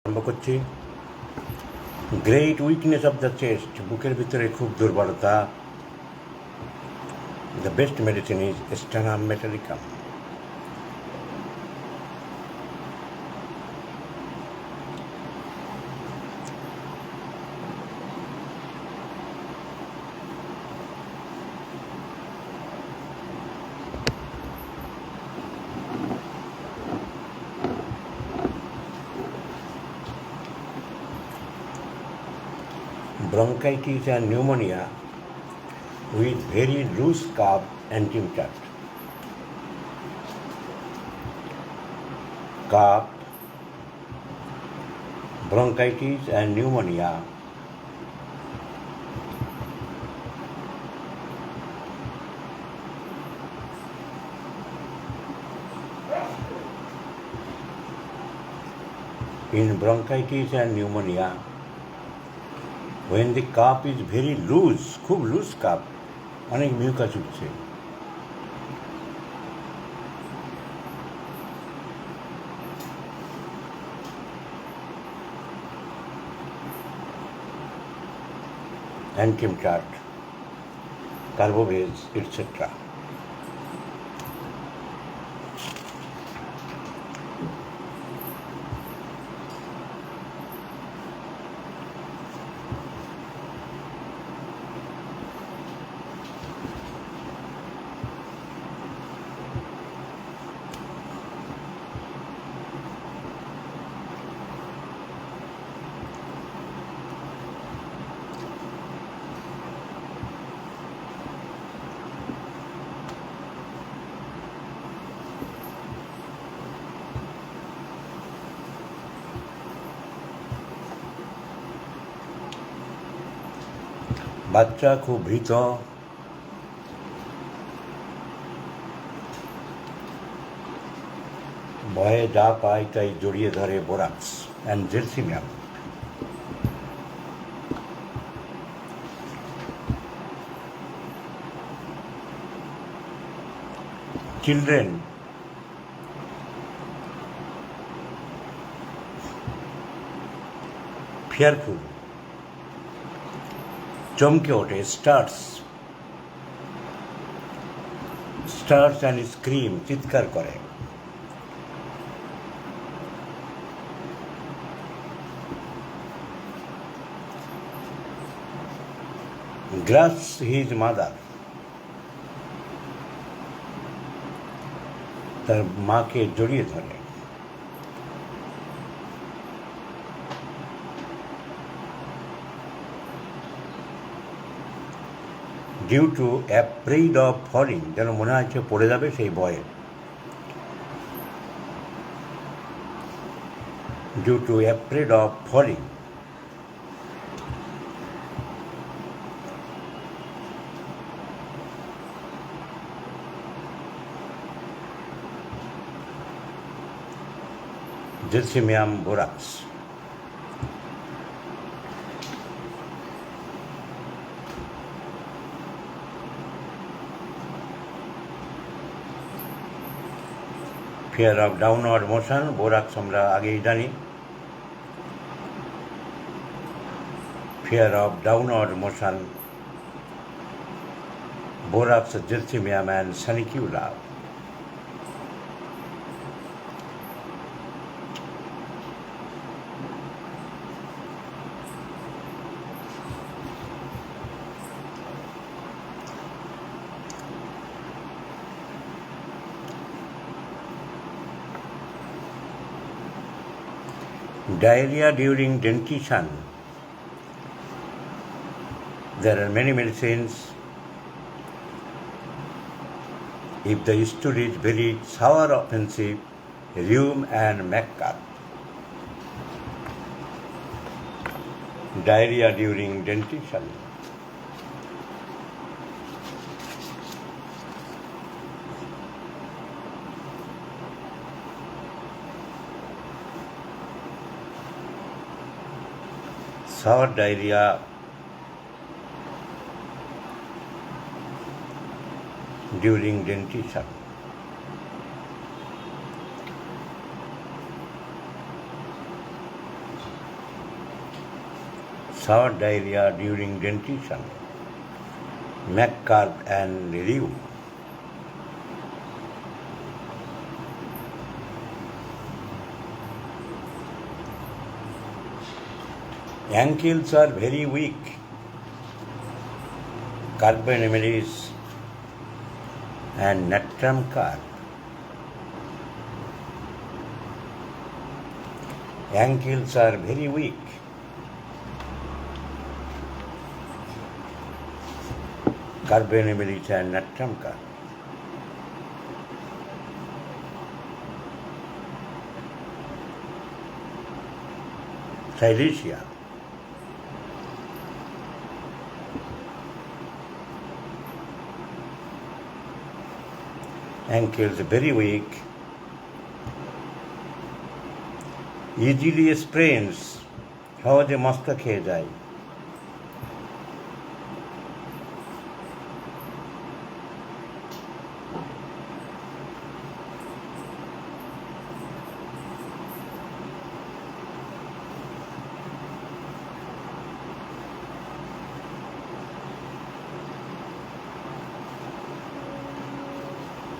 আরম্ভ করছি। Great weakness of the chest, বুকের ভিতরে খুব দুর্বলতা। The best medicine is sternum metallicum. Bronchitis and pneumonia with very loose cough and symptoms. Cough, bronchitis and pneumonia in bronchitis and pneumonia, when the cough is very loose, খুব loose cup, অনেক mucus উঠছে, অ্যান্টিম chart, Carbo veg etcetera. বাচ্চা খুব ভীত, ভয়ে যা পায় তাই জড়িয়ে ধরে borax and gelsemium. Children fearful, চমকে ওঠে, স্টার্স অ্যান্ড স্ক্রিম, চিৎকার করে। গ্রাস হিজ মাদার, তার মাকে জড়িয়ে ধরে। Due to afraid of falling, যেন মনে হচ্ছে পড়ে যাবে সেই ভয়ে। Due to afraid of falling. Gelsemium borax. Fear of downward motion, borax আমরা আগেই জানি। Fear of downward motion, borax, gelsemium and sanicula. Diarrhea during dentition. There are many medicines. If the stool is very sour, offensive, rheum and McCart. Diarrhea during dentition. Sour diarrhea during dentition. sour diarrhea during dentition. McCarb and Ryu. Ankles are very weak. Carbon Emilis and Natrum carb. Ankles are very weak. Carbon Emilis and Natrum carb. Silesia. Ankles very weak, easily sprains, সহজে মস্কা খেয়ে যায়।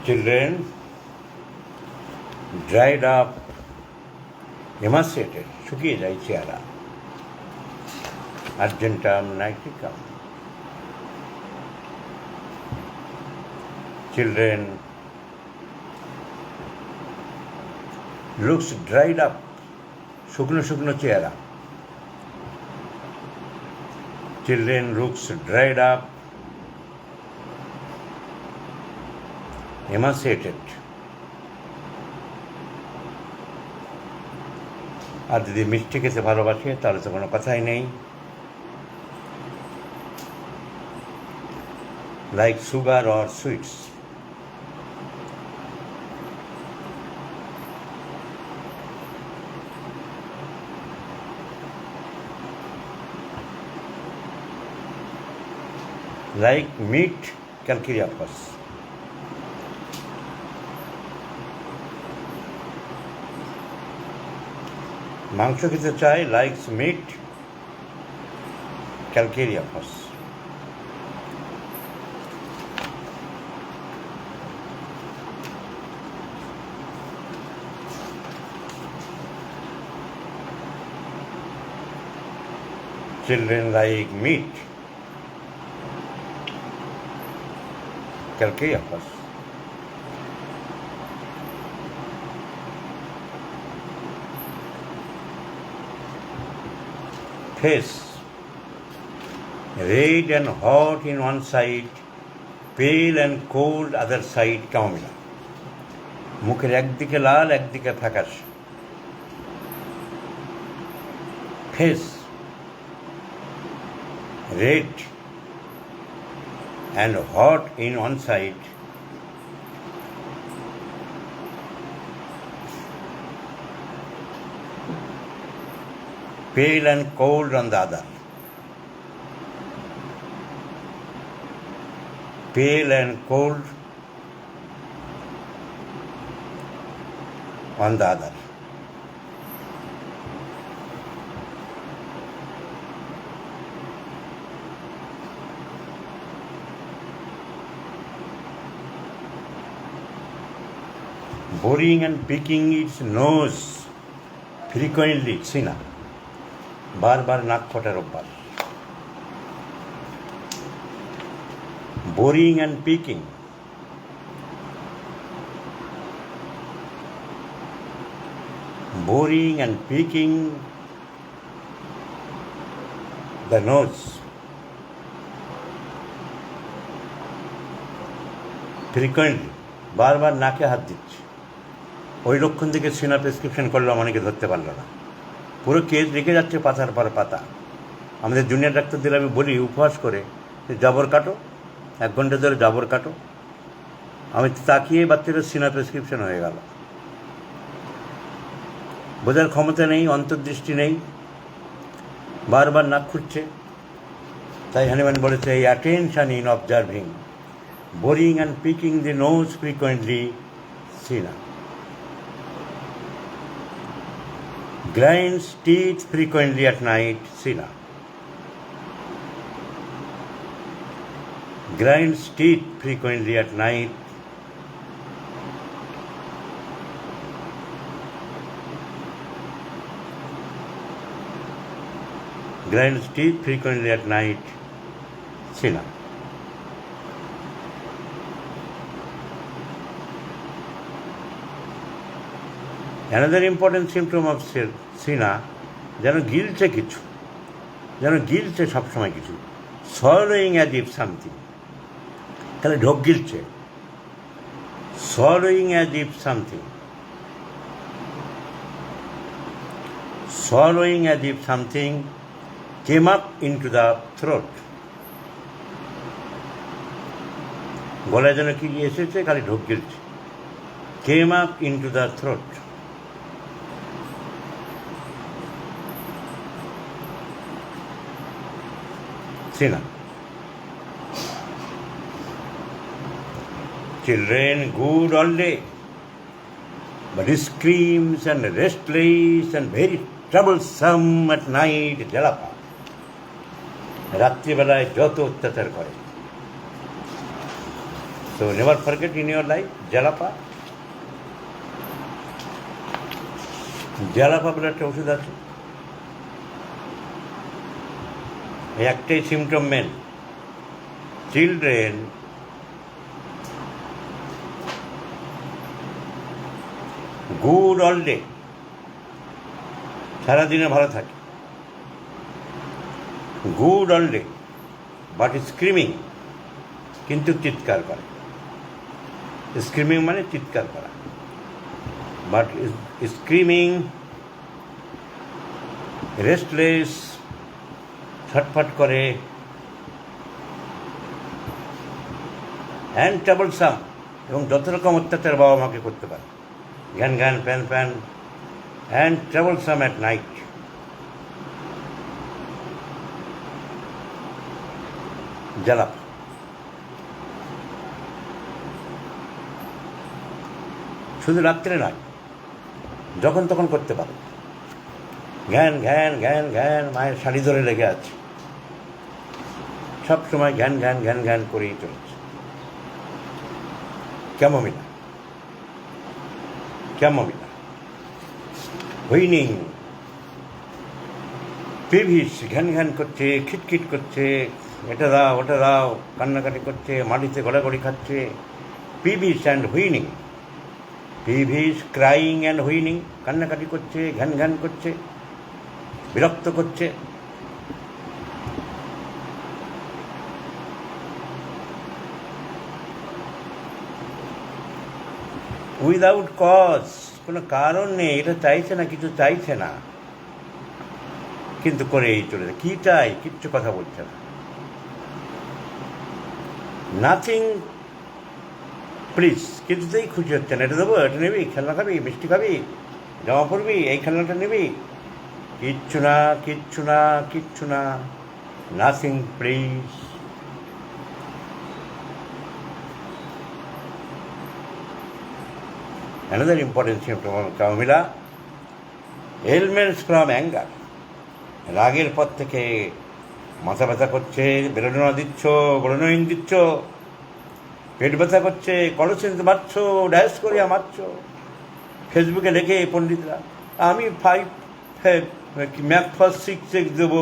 Children, dried up, emaciated, শুকিয়ে যায় চেহারা। Argentum nigricum. Children, looks dried up, শুকনো শুকনো চেহারা। Children looks dried up, emaciated. আর যদি মিষ্টি খেতে ভালোবাসে তাহলে তো কোনো কথাই নেই। Like sugar or sweets. Like meat calcarea phos. মাংস খেতে চায় likes meat calcarea phos. Children like meat calcareous. Face red and hot in one side, pale and cold other side, chamomile. মুখের একদিকে লাল একদিকে ফ্যাকাশে। Face red and hot in one side, pale and cold on the other. Pale and cold on the other. Boring and picking its nose frequently, সিনা বারবার নাক ফোটার অভ্যাস। Boring and picking, boring and picking the nose frequently, বারবার নাকে হাত দিচ্ছে। ওই লক্ষণ থেকে সিনা প্রেসক্রিপশন করলো, অনেকে ধরতে পারলো না। পুরো কেস রেখে যাচ্ছে পাতার পর পাতা। আমাদের জুনিয়র ডাক্তারদের আমি বলি উপহাস করে যে জাবর কাটো, 1 ঘন্টা ধরে জাবর কাটো। আমি তাকিয়ে বাচ্চাদের সিনা প্রেসক্রিপশন হয়ে গেল। বোঝার ক্ষমতা নেই, অন্তর্দৃষ্টি নেই, বারবার নাক খুঁজছে। তাই হানিম্যান বলেছে এই attention in observing, boring and picking the nose frequently, সিনা। Grinds teeth frequently at night, Sina. Grinds teeth frequently at night. Grinds teeth frequently at night. Sina. Another important symptom of Sina, যেন গিলছে কিছু, যেন গিলছে সবসময় কিছু, swallowing as if something, তাহলে ঢোক গিলছে, swallowing as if something, swallowing as if something came up into the throat. গলায় যেন কি এসেছে, খালি ঢোক গিলছে, came up into the throat. Sina. Children good all day, but screams and restless and very troublesome at night. jalapa. রাত্রিবেলায় যত অত্যাচার করে। So never forget in your life jalapa. jalapa বলে একটা ওষুধ আছে, একটাই symptom main. Children good all day, সারাদিনে ভালো থাকে, good all day, but screaming, কিন্তু চিৎকার করে। স্ক্রিমিং মানে চিৎকার করা, বাট স্ক্রিমিং, রেস্টলেস, ছটফট করে, অ্যান্ড ট্রাবলসাম, এবং যত রকম অত্যাচার বাবা মাকে করতে পারে, জ্ঞান জ্ঞান প্যান প্যান, অ্যান্ড ট্রাবলসাম অ্যাট নাইট। জ্বালাপ। শুধু রাত্রে নয়, যখন তখন করতে পারে, জ্ঞান জ্ঞান জ্ঞান জ্ঞান, মায়ের শাড়ি ধরে লেগে আছে, সব সময় জ্ঞান জ্ঞান জ্ঞান জ্ঞান করেই চলেছে। ক্যামোমিলা, ক্যামোমিলা, হুইনিং, পিভিস, ঘ্যান ঘ্যান করছে, খিটখিট করছে, এটা দাও ওটা দাও, কান্নাকাটি করছে, মাটিতে গড়াগড়ি খাচ্ছে। পিভিস অ্যান্ড হুইনিং, পিভিস ক্রাইং অ্যান্ড হুইনিং, কান্নাকাটি করছে, ঘ্যান ঘ্যান করছে, বিরক্ত করছে। উইদাউট কজ, কোনো কারণ নেই, এটা চাইছে না, কিছু চাইছে না, কিন্তু করে এই চলে যায়। কী চাই, কিচ্ছু কথা বলছে না। নাথিং প্লিজ, কিছুতেই খুশি হচ্ছে না। এটা দেবো, এটা নিবি, খেলনা খাবি, মিষ্টি খাবি, জামা পরবি, এই খেলনাটা নিবি, কিচ্ছু না, কিচ্ছু না, কিচ্ছু না। Nothing please. Another important symptom of Kamila, ailments from anger. রাগের পর থেকে মাথা ব্যথা করছে, বেরোনা দিচ্ছ, গড়নোইন দিচ্ছ, পেট ব্যথা করছে, কলসিন্স মারছ, ড্যাশ করিয়া মারছ, ফেসবুকে লেখে পণ্ডিতরা আমি 5 ম্যাথ ফার্স্ট 6 দেবো,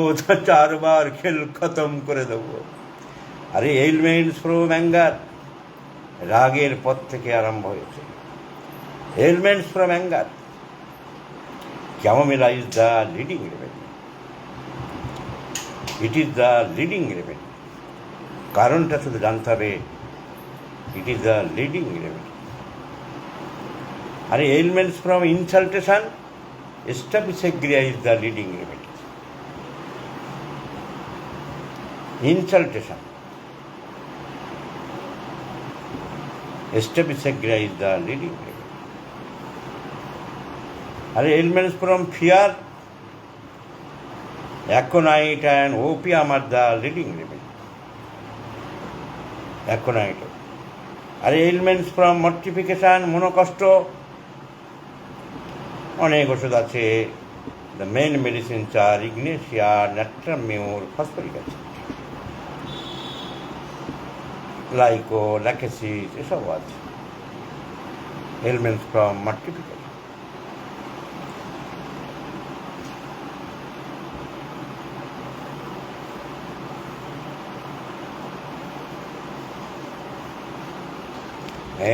4 বার খেল খতম করে দেবো। আরে এলমেন্টস ফ্রম অ্যাঙ্গার, রাগের পর থেকে আরম্ভ হয়েছে। Ailments from anger. Chamomile is the leading remedy. It is the leading remedy. কারণটা শুধু জানতে হবে, it is the leading remedy. R ailments from insultation, Staphysagra is the leading remedy. Insultation, Staphysagra is the leading remedy. R ailments from fear, aconite and opium are the leading remedy. Aconite. R ailments from mortification, মনোকষ্ট, অনেক ওষুধ আছে। The main medicines are Ignatia, Natrum, Phosphoric acid. Lyco, lachesis এসবও আছে, elements from multiplication.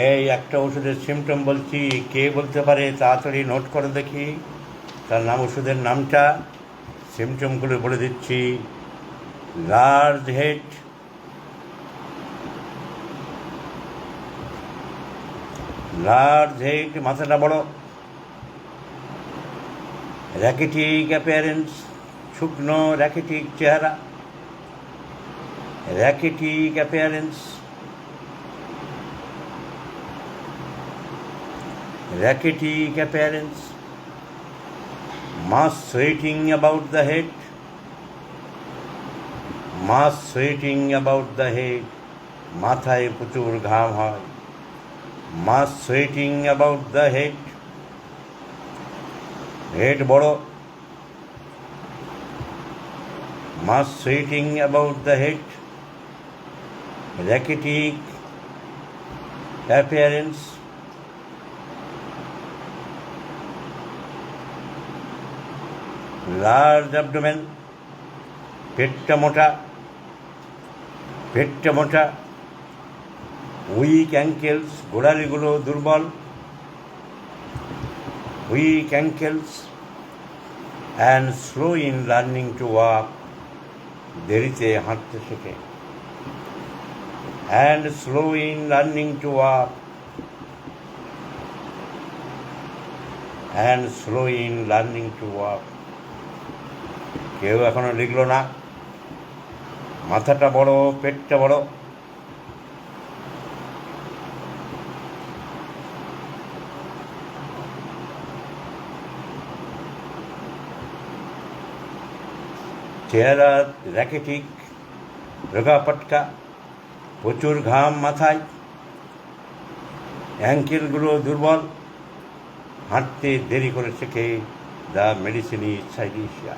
এই একটা ওষুধের symptom বলছি, কে বলতে পারে তাড়াতাড়ি নোট করে দেখি, তার নাম, ওষুধের নামটা, সিমটমগুলো বলে দিচ্ছি। লার্জ হেড, লার্জ হেড মাথাটা বড়, র্যাকেটিক অ্যাপিয়ারেন্স, শুকনো র্যাকেটিক চেহারা, র্যাকেটিক appearance, rackety appearance, mass sweating about the head, mass sweating about the head, মাথায় প্রচুর ঘাম হয়, mass sweating about the head, head বড়, mass sweating about the head, rackety appearance, large abdomen, পেটটা মোটা, পেটটা মোটা, উইক অ্যাঙ্কেলস, গোড়ালিগুলো দুর্বল, weak ankles, and slow in learning to walk, দেরিতে হাঁটতে শেখে, and slow in learning to walk, and slow in learning to walk. কেউ এখনো লিখলো না? মাথাটা বড়, পেটটা বড়, চেহারা র্যাকেটিক, রোগা পটকা, প্রচুর ঘাম মাথায়, অ্যাঙ্কেলগুলো দুর্বল, হাঁটতে দেরি করে শেখে, দ্য মেডিসিন ইজ সাইডিশিয়া।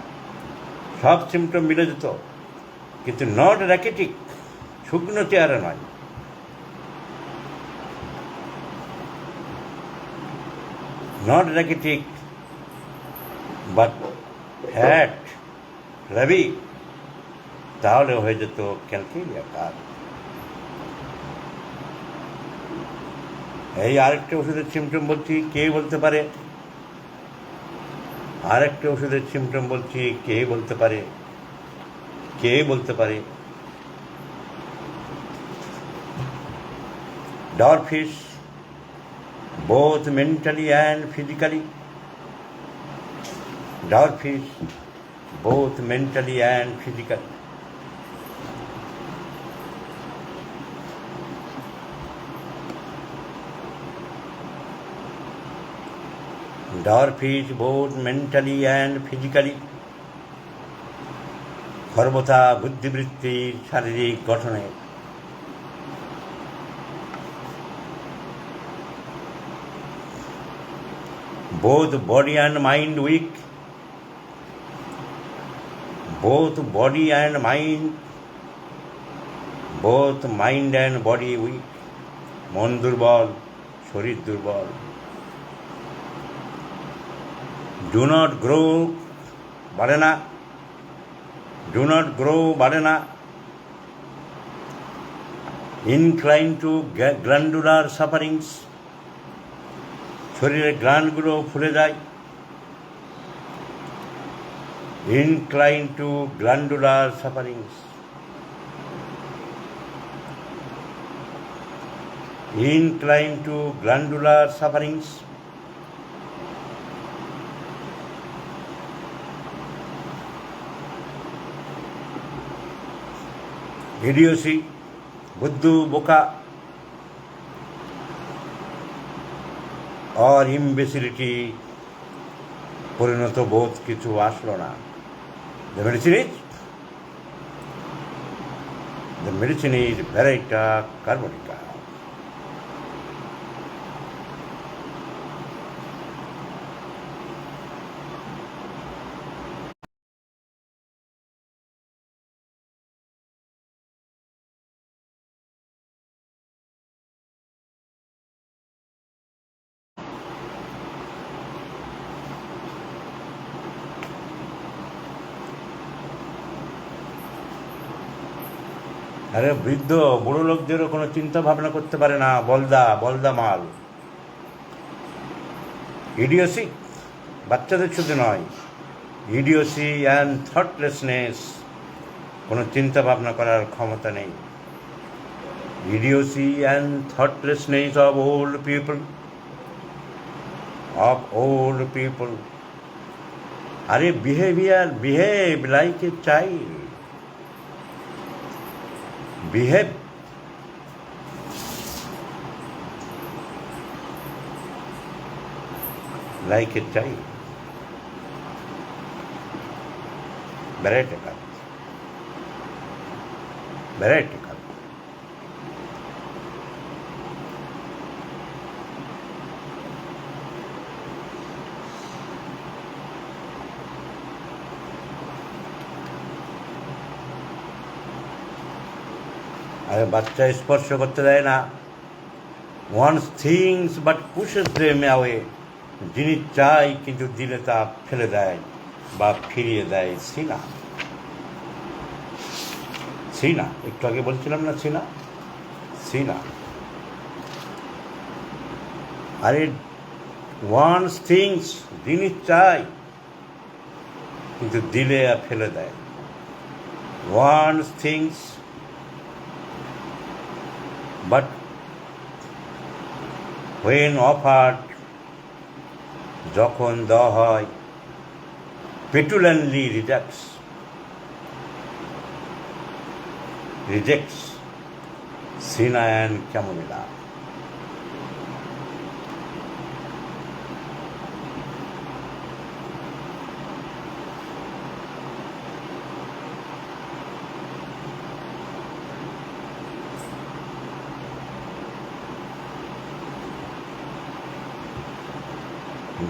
সব সিমটম মিলে যেত, কিন্তু নট র্যাকেটিক, শুকনো চেহারা নয়। নট র্যাকেটিক বাট ফ্যাট, রবি, তাহলে হয়ে যেত ক্যালকেরিয়া কার। এই আরেকটা ওষুধের সিমটম বলছি, কে বলতে পারে? আরেকটা ওষুধের সিমটম বলছি, কে বলতে পারে? কে বলতে পারে? ডরফিস, both mentally and physically. Dwarfish, both mentally and physically. Dwarfish, both mentally and physically. খর্বতা বুদ্ধিবৃত্তির শারীরিক গঠনে। Both body and mind weak. Both body and mind, both mind and body weak. মন দুর্বল, শরীর দুর্বল। Do not grow, বাড়ে না। Do not grow, বাড়ে না। Incline to glandular sufferings, শরীরের গ্ল্যান্ডগুলো ফুলে যায়। Incline to glandular sufferings. Incline to glandular sufferings. Idiocy, বুদ্ধু, বোকা, or imbecility, পরিণত বোধ কিছু আসলো না। The medicine is Veraita carbonica. আরে বৃদ্ধ বুড়ো লোকদেরও কোনো চিন্তা ভাবনা করতে পারে না, বলদা বলদা মাল। ইডিওসি বাচ্চাদের শুধু নয়, ইডিওসি অ্যান্ড থটলেসনেস, কোনো চিন্তা ভাবনা করার ক্ষমতা নেই। Idiocy and থটলেসনেস of old people. আরে behave like a child, behave. Like a child, বেড়াইতে কাজ, বেড়াইতে কাজ। আরে বাচ্চা স্পর্শ করতে দেয় না, wants things but pushes them away, জিনিস চাই কিন্তু দিলে তা ফেলে দেয় বা ফিরিয়ে দেয়। সিনা, সিনা, একটু আগে বলছিলাম না, সিনা সিনা। আরে ওয়ান্স থিংস, জিনিস চাই কিন্তু দিলে আর ফেলে দেয়। Wants things but when offered, যখন দেওয়া হয়, petulantly rejects, cina and chamomilla.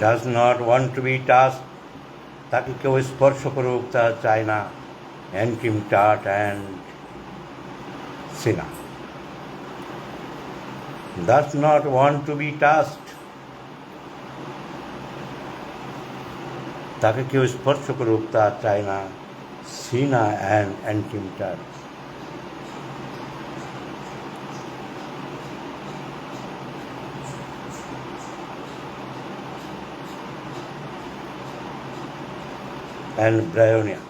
Does not want to be touch, তাকে কেউ স্পর্শ করুক তা চায় না। অ্যান্টিম টাট and cina. Does not want to be touched, তাকে কেউ স্পর্শ করুক তা চায় না। সিনা অ্যান্ড অ্যান্টিম টাট। and Bryonia.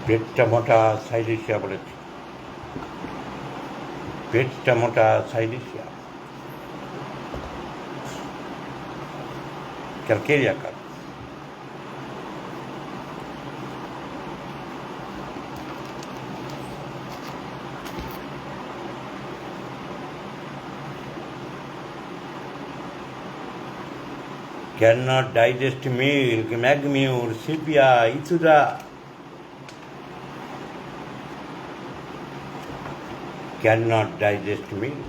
পেটটা মোটা সাইলেশিয়া বলেছে, পেটটা মোটা silicea, calcarea carb. cannot digest milk, magmure, sepia, ithura. Cannot digest milk,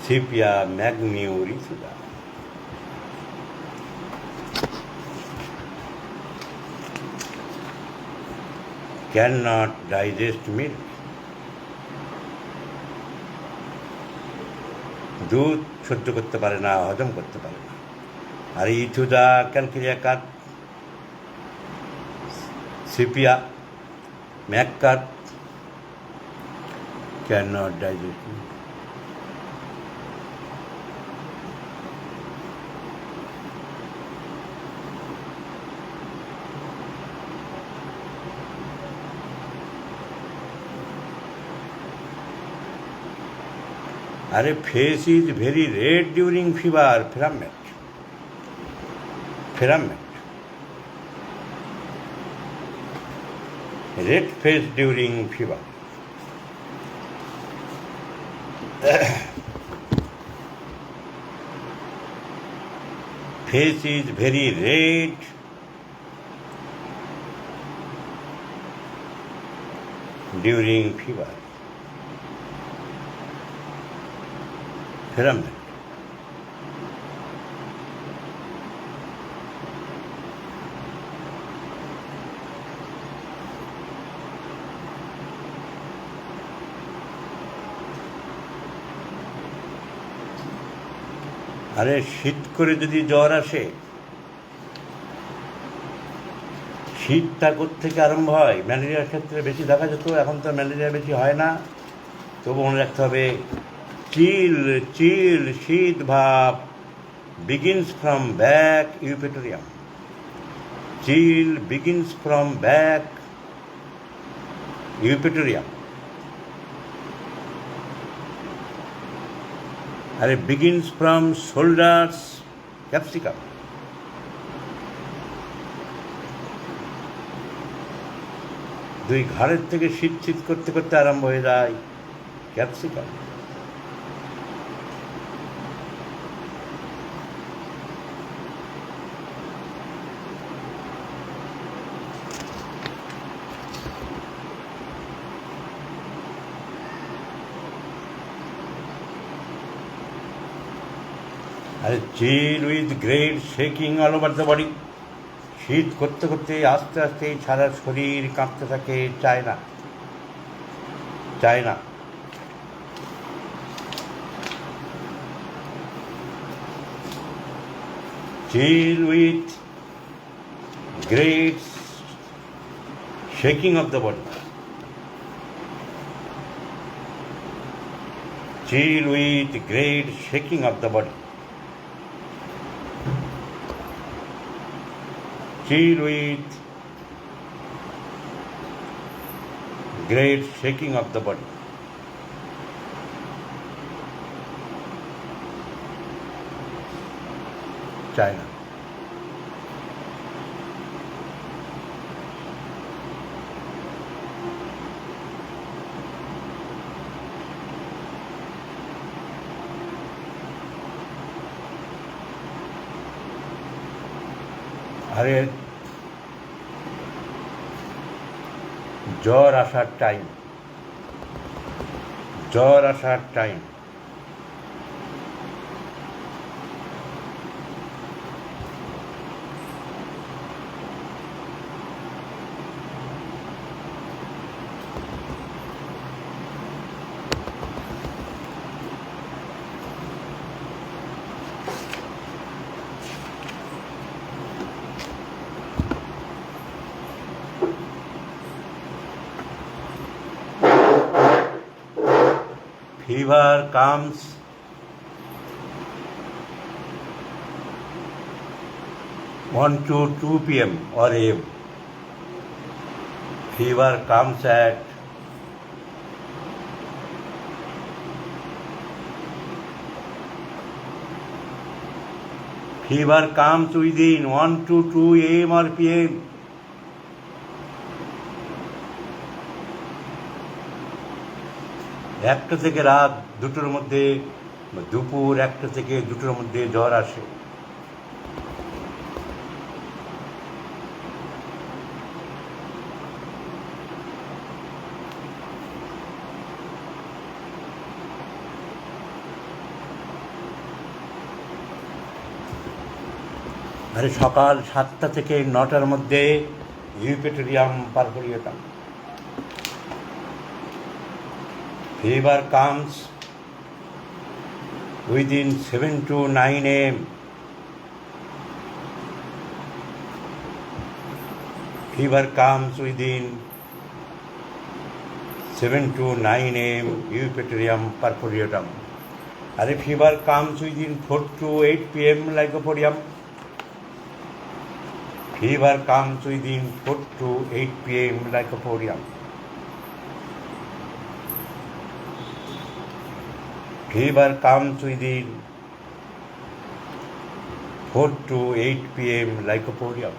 sepia, magmure, ithura. Cannot digest milk. দুধ সহ্য করতে পারে না, হজম করতে পারে না। আর ইথুদা ক্যালকেরিয়া কাঠ, সিপিয়া ম্যাক কাঠ, cannot digest milk. अरे face is very red during fever, फिरामेट, red face during fever. Face is very red during fever, फिरामेट। আরে শীত করে যদি জ্বর আসে, শীতটা থেকে আরম্ভ হয়। ম্যালেরিয়ার ক্ষেত্রে বেশি দেখা যেত, এখন তো ম্যালেরিয়া বেশি হয় না। তবু মনে রাখতে হবে, চিল চিল শীত ভাব begins from back eupatorium. Chill begins from back eupatorium. And it begins from shoulders capsicum. দুই ঘাড়ের থেকে শীত শীত করতে করতে আরম্ভ হয়ে যায় ক্যাপসিকাম। আর chill with great shaking all over the body. শীত করতে করতে আস্তে আস্তে সারা শরীর কাঁপতে থাকে, চায় না। Chill with great shaking of the body. Chill with great shaking of the body. Chill with great shaking of the body. China. আরে জ্বর আসার time, fever comes one to 2 p.m. or a.m. Fever comes at within 1 to 2 a.m. or p.m. একটা থেকে রাত 2টোর মধ্যে, দুপুর 1টা থেকে 2টোর মধ্যে জ্বর আসে। আরে সকাল 7টা থেকে 9টার মধ্যে eupatorium পারফোরিয়েটাম। Fever comes within 7 to 9 a.m. Fever comes within 7 to 9 a.m. Eupatorium purpureatum. And if fever comes within 4 to 8 p.m. Lycopodium. Fever comes within 4 to 8 p.m. Lycopodium. Fever comes within 4 to 8 p.m. Lycopodium.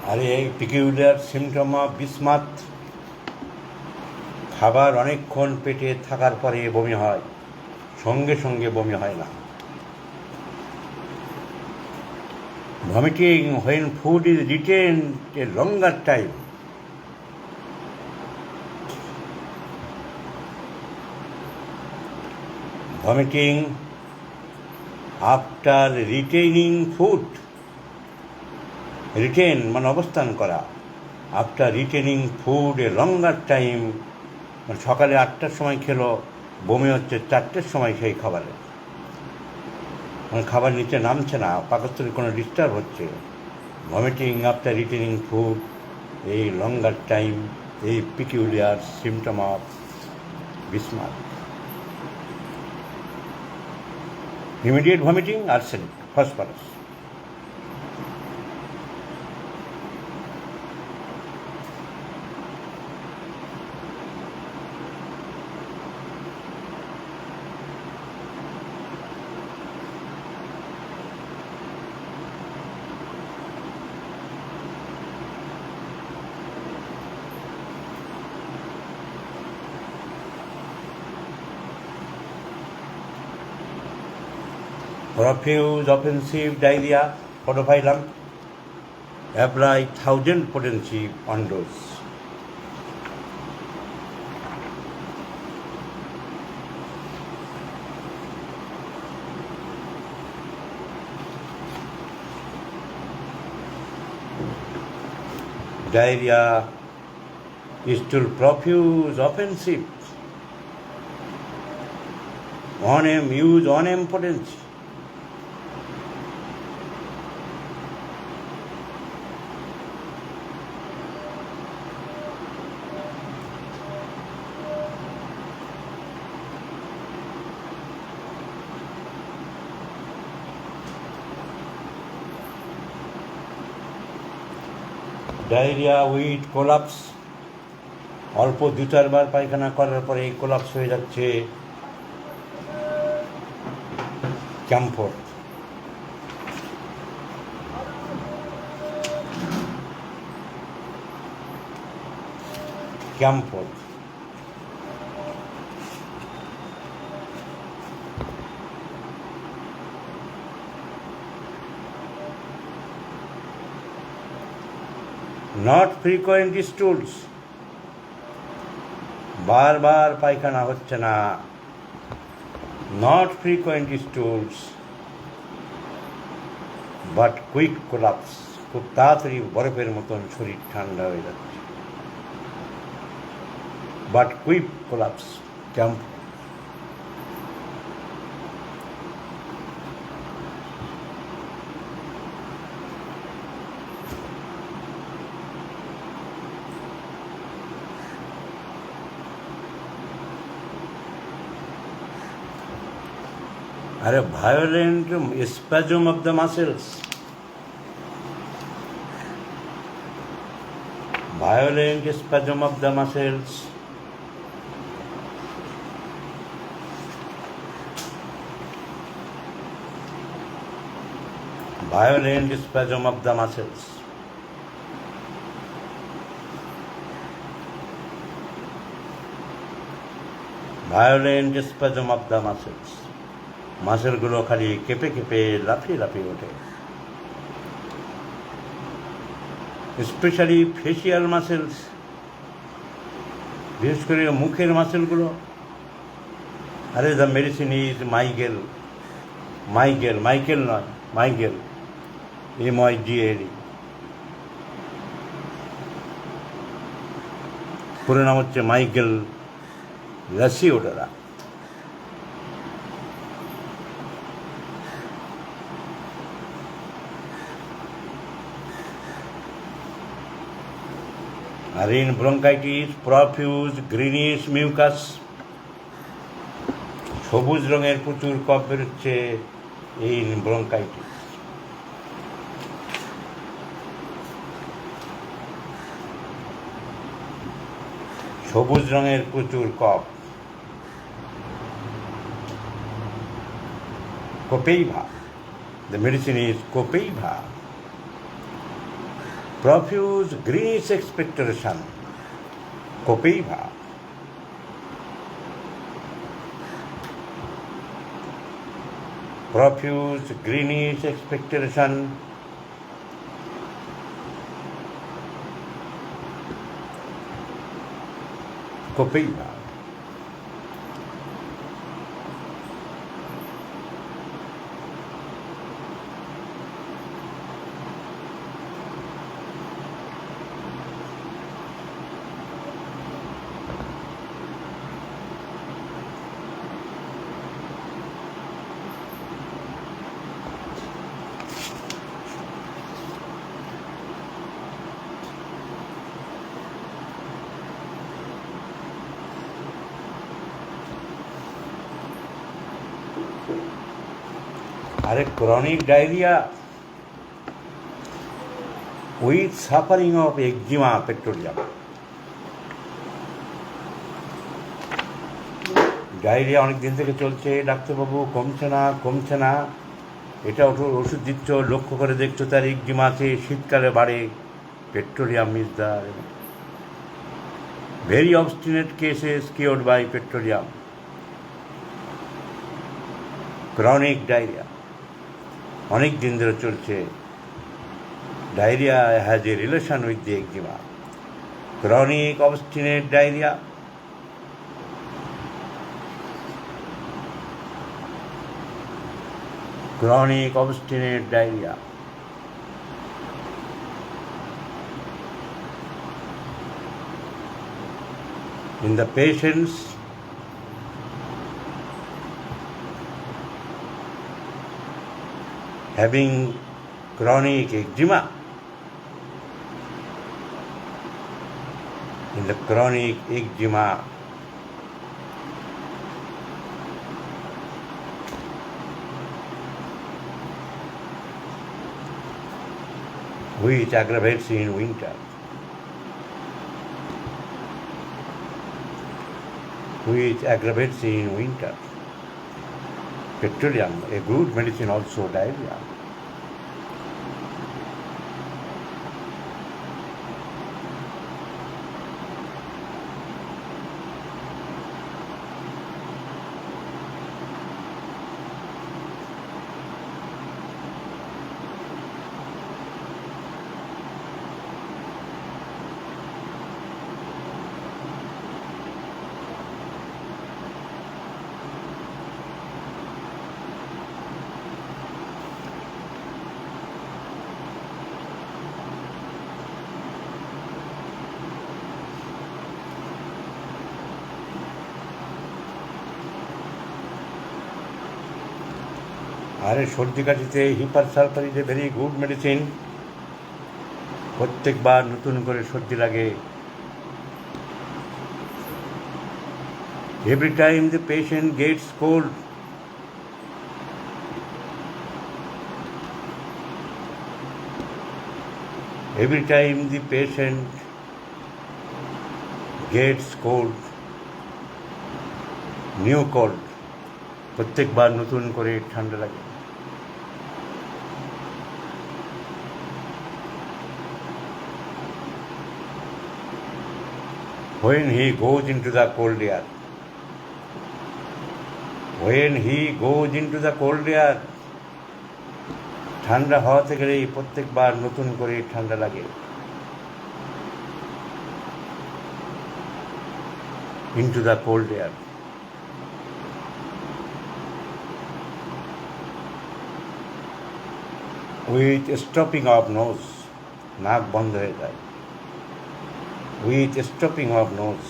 আর এই peculiar symptom of bismuth, খাবার অনেকক্ষণ পেটে থাকার পরে বমি হয়, সঙ্গে সঙ্গে বমি হয় না। Vomiting when food is retained a longer time, vomiting after retaining food, retain মানে অবস্থান করা, after retaining food a longer time মানে সকালে 8টার সময় খেলো, বমি হচ্ছে 4টের সময় সেই খাবারে, মানে খাবার নিচে নামছে না, পাকস্থলীর কোনো ডিস্টার্ব হচ্ছে। ভমিটিং আফটার রিটেনিং ফুড এই লঙ্গার টাইম, এই peculiar symptom of bismuth. Immediate vomiting arsenic, phosphorus. Refuse offensive diarrhea, podophyllum, apply 1000 potency on dose. Diarrhea is still profuse offensive. 1M, use 1M potency. Diarrhoea with collapse, অল্প 2-4 বার পায়খানা করার পরে এই collapse হয়ে যাচ্ছে, camphor. Camphor not frequent stools, বারবার পায়খানা হচ্ছে না, not frequent stools but quick collapse, খুব তাড়াতাড়ি বরফের মতন শরীর ঠান্ডা হয়ে যাচ্ছে, বাট কুইক কোলাপস, ক্যাম্প। अरे violent spasm of the muscles, violent spasm of the muscles, violent spasm of the muscles, violent spasm of the muscles, মাসেলগুলো খালি কেঁপে কেঁপে লাফিয়ে লাফিয়ে ওঠে, স্পেশালি ফেসিয়াল মাসেলস, বিশেষ করে মুখের মাসেলগুলো। আরে the medicine is mygale, mygale, Michael নয়, মাইগেল, MIGEL, পুরো নাম হচ্ছে মাইগেল লাসিওডারা। আর in bronchitis profuse greenish mucus, সবুজ রঙের প্রচুর কফ বেরোচ্ছে এই ব্রঙ্কাইটিস। সবুজ রঙের প্রচুর কফ, copaiva, the medicine is copaiva. profuse greenish expectoration, copaiba. Profuse greenish expectoration, copaiba. Are chronic diarrhea with suffering of eczema petroleum. Diarrhoea অনেক দিন থেকে চলছে, ডাক্তারবাবু কমছে না, এটা ওষুধ দিচ্ছ, লক্ষ্য করে দেখছো তার একজিমা আছে, শীতকালে বাড়ে। Petroleum is the very obstinate cases cured by petroleum. Chronic diarrhoea অনেক দিন ধরে চলছে। Diarrhoea has a relation with the eczema. Chronic obstinate diarrhoea, chronic obstinate diarrhea. In the patients having chronic eczema, in the chronic eczema, which aggravates in winter, Petroleum, a good medicine also, diarrhea. আরে সর্দি কাশিতে hepar sulphur is a very good medicine. প্রত্যেকবার নতুন করে সর্দি লাগে। Every time the patient gets cold, every time the patient gets cold, new cold, প্রত্যেকবার নতুন করে ঠান্ডা লাগে। When he goes into the cold air, ঠান্ডা হওয়াতে গেলেই প্রত্যেকবার নতুন করে ঠান্ডা লাগে। Into the cold air. With stopping of nose, নাক বন্ধ হয়ে যায়। With stopping of nose,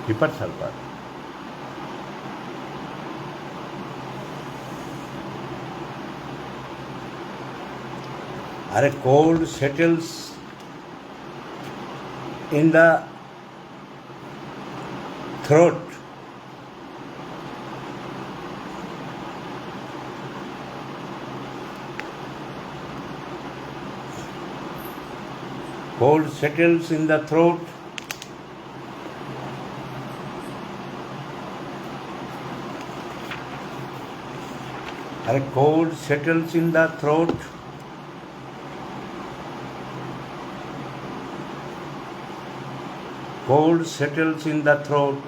hepar sulphur. আর cold settles in the throat, cold settles in the throat, A cold settles in the throat. Cold settles in the throat.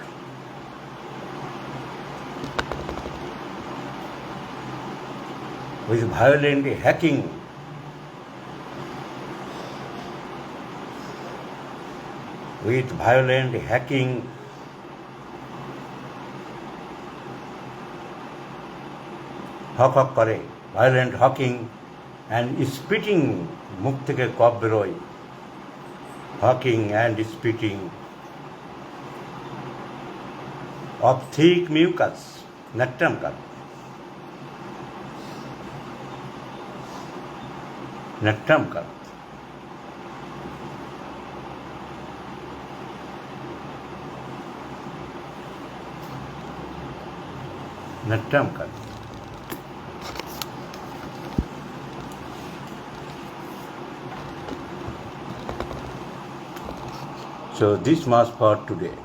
With violent hacking. With violent hacking. হক হক করে, violent hawking and spitting, মুখ থেকে কফ বেরোয়, hawking and spitting of thick mucus, natrum carb, natrum carb, natrum carb. So this much for today.